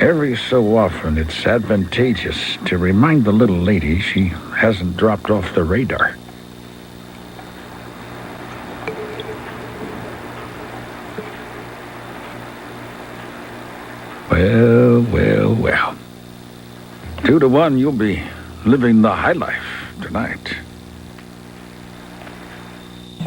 Every so often, it's advantageous to remind the little lady she hasn't dropped off the radar. Well. 2-1, you'll be living the high life tonight.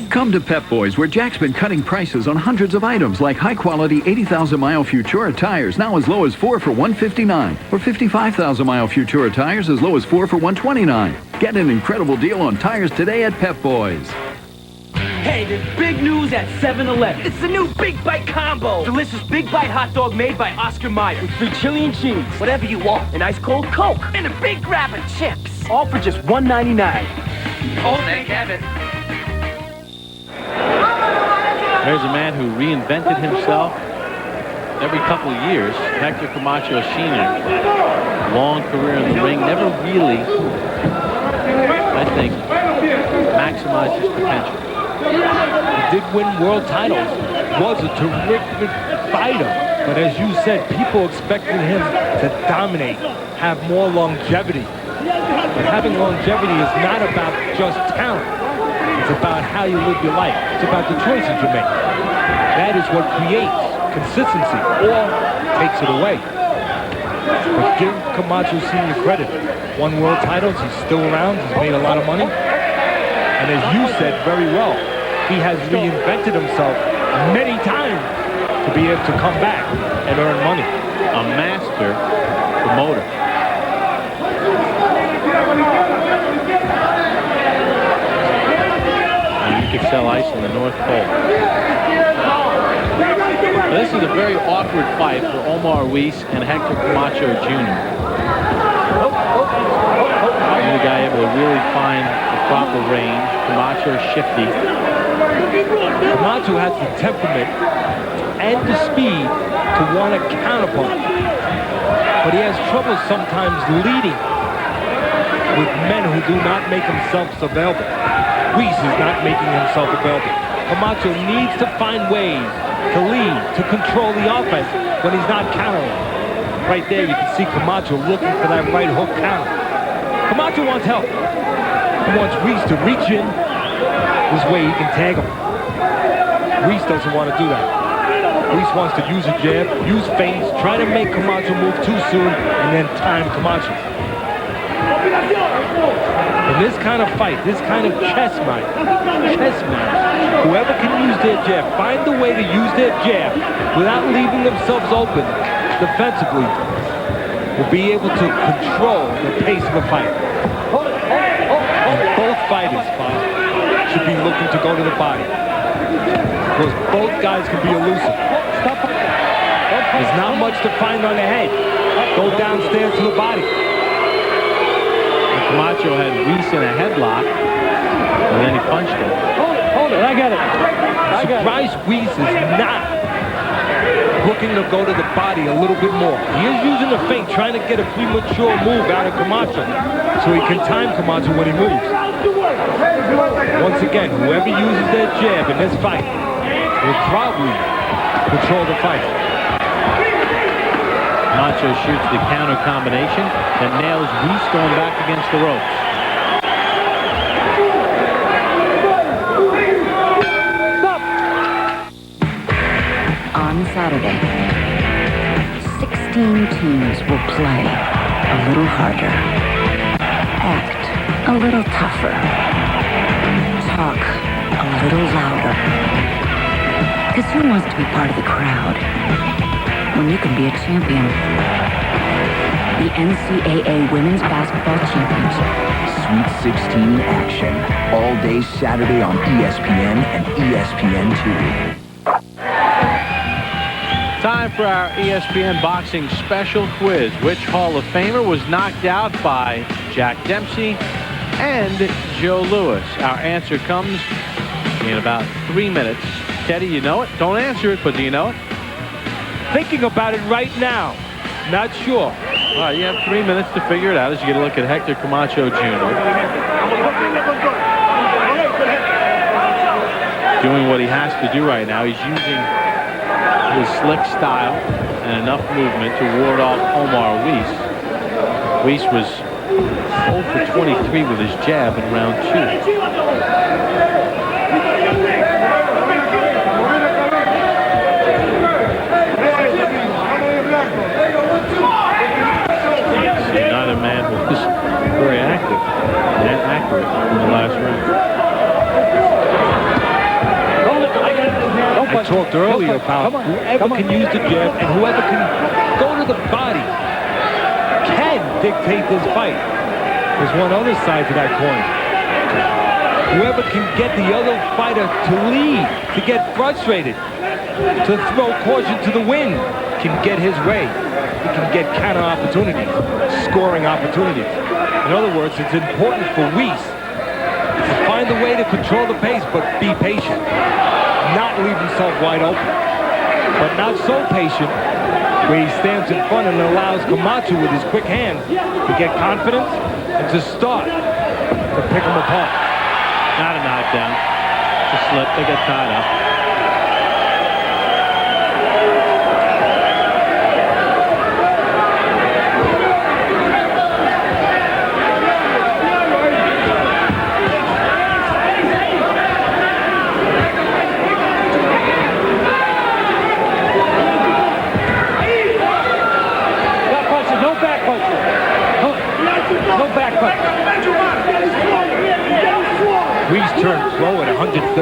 Come to Pep Boys, where Jack's been cutting prices on hundreds of items like high-quality 80,000-mile Futura tires, now as low as 4 for $159, or 55,000-mile Futura tires as low as 4 for $129. Get an incredible deal on tires today at Pep Boys. Hey, there's big news at 7-Eleven. It's the new Big Bite Combo. Delicious Big Bite hot dog made by Oscar Mayer. With free chili and cheese. Whatever you want. An ice cold Coke. And a big grab of chips. All for just $1.99. Oh, thank heaven. There's a man who reinvented himself every couple of years. Hector Camacho Sr. Long career in the ring. Never really, I think, maximized his potential. He did win world titles, was a terrific fighter, but as you said, people expected him to dominate, have more longevity. But having longevity is not about just talent. It's about how you live your life. It's about the choices you make. That is what creates consistency or takes it away. But give Camacho Sr. credit. Won world titles, he's still around, he's made a lot of money. And as you said very well, he has reinvented himself many times to be able to come back and earn money. A master promoter. And you could sell ice in the North Pole. Now, this is a very awkward fight for Omar Weiss and Hector Camacho Jr. The guy able to really find the proper range. Camacho shifty. Camacho has the temperament and the speed to want to counterpunch, but he has trouble sometimes leading with men who do not make themselves available. Weiss is not making himself available. Camacho needs to find ways to lead, to control the offense when he's not countering. Right there, you can see Camacho looking for that right hook counter. Camacho wants help. He wants Weiss to reach in. This way he can tag him. Weiss doesn't want to do that. Weiss wants to use a jab, use feints, try to make Camacho move too soon, and then time Camacho. In this kind of fight, this kind of chess match, whoever can use their jab, find the way to use their jab without leaving themselves open defensively, will be able to control the pace of the fight. And both fighters, Bob, should be looking to go to the body. Because both guys can be elusive. There's not much to find on the head. Go downstairs to the body. And Camacho had Weiss in a headlock, and then he punched him. Hold it, I got it. Surprise Weiss is not looking to go to the body a little bit more. He is using the feint, trying to get a premature move out of Camacho so he can time Camacho when he moves. Once again, whoever uses their jab in this fight will probably control the fight. Camacho shoots the counter combination that nails Weiss going back against the ropes. On Saturday, 16 teams will play a little harder, act a little tougher, talk a little louder. Because who wants to be part of the crowd when you can be a champion? The NCAA Women's Basketball Championship. Sweet 16 action. All day Saturday on ESPN and ESPN2. Time for our ESPN Boxing Special Quiz. Which Hall of Famer was knocked out by Jack Dempsey and Joe Louis? Our answer comes in about 3 minutes. Teddy, you know it? Don't answer it, but do you know it? Thinking about it right now. Not sure. All right, you have 3 minutes to figure it out as you get a look at Hector Camacho Jr. Doing what he has to do right now. He's using his slick style and enough movement to ward off Omar Weiss. Weiss was 0 for 23 with his jab in round 2. Another man who was very active and accurate in the last round. I talked earlier about whoever can use the jab and whoever can go to the body can dictate this fight. There's one other side to that coin. Whoever can get the other fighter to lead, to get frustrated, to throw caution to the wind, can get his way. He can get counter opportunities, scoring opportunities. In other words, it's important for Weiss to find a way to control the pace, but be patient. Not leave himself wide open, but not so patient where he stands in front and allows Camacho with his quick hands to get confidence and to start to pick him apart. Not a knockdown. It's a slip. They get tied up. Weiss turned pro at 137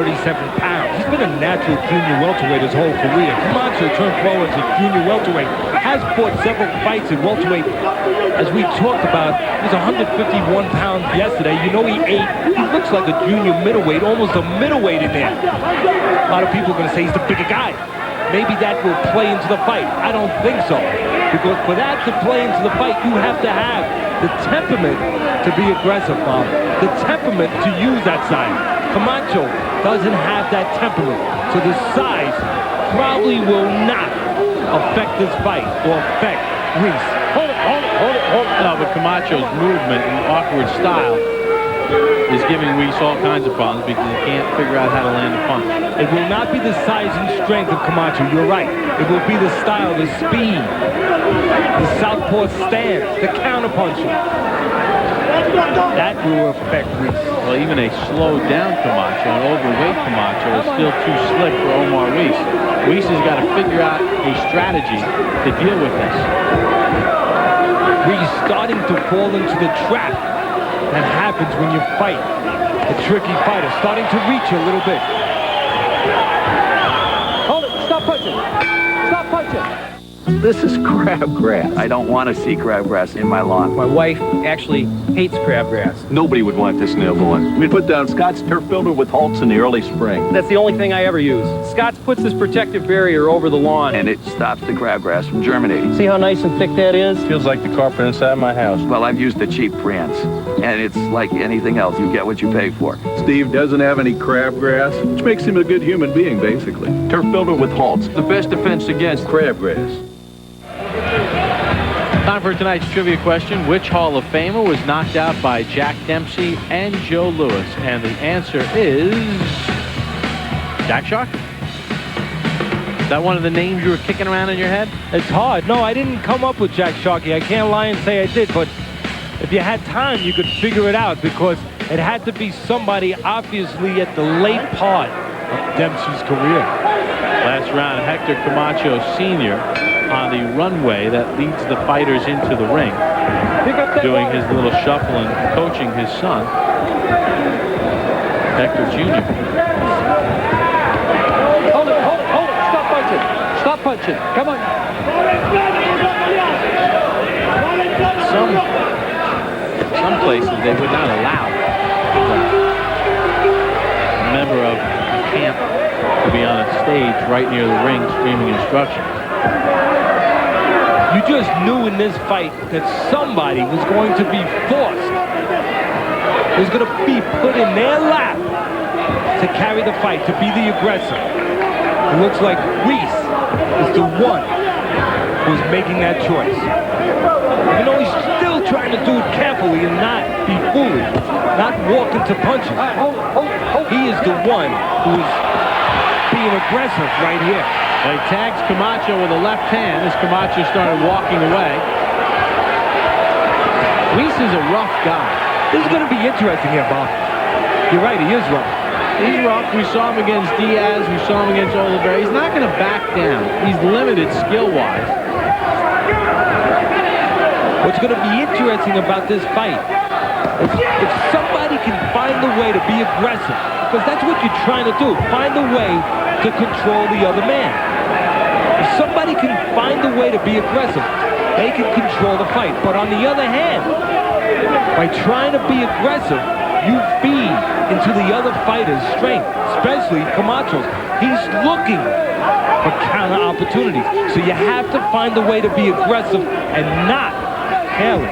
pounds. He's been a natural junior welterweight his whole career. Camacho turned pro as a junior welterweight. Has fought several fights at welterweight. As we talked about, he was 151 pounds yesterday. You know he ate. He looks like a junior middleweight, almost a middleweight in there. A lot of people are going to say he's the bigger guy. Maybe that will play into the fight. I don't think so. Because for that to play into the fight, you have to have the temperament to be aggressive, Bob. The temperament to use that size. Camacho doesn't have that temperament. So the size probably will not affect this fight or affect Weiss. Hold it. No, but Camacho's movement and awkward style is giving Weiss all kinds of problems because he can't figure out how to land a punch. It will not be the size and strength of Camacho. You're right. It will be the style, the speed, the southpaw stance, the counterpunching. That will affect Weiss. Well, even a slowed-down Camacho, an overweight Camacho, is still too slick for Omar Weiss. Weiss has got to figure out a strategy to deal with this. Weiss starting to fall into the trap that happens when you fight a tricky fighter, starting to reach a little bit. Hold it. Stop punching. Stop punching. This is crabgrass. I don't want to see crabgrass in my lawn. My wife actually hates crabgrass. Nobody would want this in their lawn. We put down Scott's turf builder with Holtz in the early spring. That's the only thing I ever use. Scott's puts this protective barrier over the lawn. And it stops the crabgrass from germinating. See how nice and thick that is? Feels like the carpet inside my house. Well, I've used the cheap brands. And it's like anything else. You get what you pay for. Steve doesn't have any crabgrass, which makes him a good human being, basically. Turf builder with Holtz. The best defense against crabgrass. Time for tonight's trivia question. Which Hall of Famer was knocked out by Jack Dempsey and Joe Louis? And the answer is Jack Sharkey. Is that one of the names you were kicking around in your head? It's hard. No, I didn't come up with Jack Sharkey. I can't lie and say I did, but if you had time, you could figure it out because it had to be somebody obviously at the late part of Dempsey's career. Last round, Hector Camacho Sr. on the runway that leads the fighters into the ring, doing his little shuffle and coaching his son, Hector Jr. Hold it. Stop punching. Stop punching. Come on. Some places they would not allow a member of the camp to be on a stage right near the ring screaming instructions. You just knew in this fight that somebody was going to be forced, was going to be put in their lap to carry the fight, to be the aggressor. It looks like Weiss is the one who's making that choice. Even though he's still trying to do it carefully and not be foolish, not walk into punches. He is the one who is being aggressive right here. He tags Camacho with a left hand as Camacho started walking away. Weiss is a rough guy. This is going to be interesting here, Bob. You're right, he is rough. He's rough. We saw him against Diaz. We saw him against Oliveira. He's not going to back down. He's limited skill-wise. What's going to be interesting about this fight is if somebody can find a way to be aggressive, because that's what you're trying to do, find a way to control the other man. If somebody can find a way to be aggressive, they can control the fight. But on the other hand, by trying to be aggressive, you feed into the other fighter's strength, especially Camacho's. He's looking for counter opportunities. So you have to find a way to be aggressive and not careless.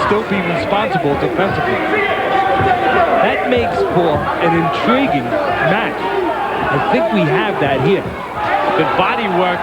Still be responsible defensively. That makes for an intriguing match. I think we have that here. Good body work